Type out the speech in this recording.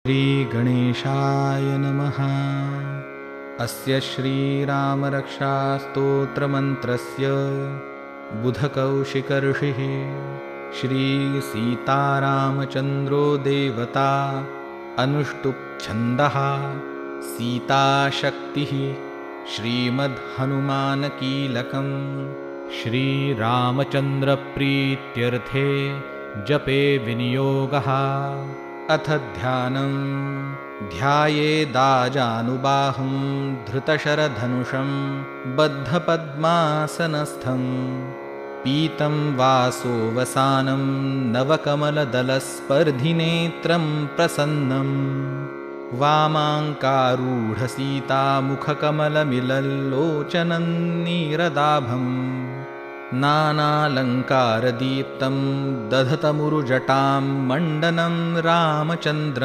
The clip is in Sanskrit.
श्रीगणेशाय नमः। अस्य श्रीरामरक्षास्तोत्रमन्त्रस्य बुधकौशिकऋषिः श्रीसीतारामचन्द्रो देवता अनुष्टुप्छन्दः सीताशक्तिः श्रीमद्हनुमानकीलकम् श्रीरामचन्द्रप्रीत्यर्थे जपे विनियोगः। अथ ध्यानं ध्यायेदाजानुबाहुं धृतशरधनुषं बद्धपद्मासनस्थं पीतं वासोवसानं नवकमलदलस्पर्धिनेत्रं प्रसन्नं वामाङ्कारूढसीतामुखकमलमिलल्लोचनं नीरदाभम् नानालङ्कारदीप्तं दधतमुरुजटां मण्डनं रामचन्द्रम्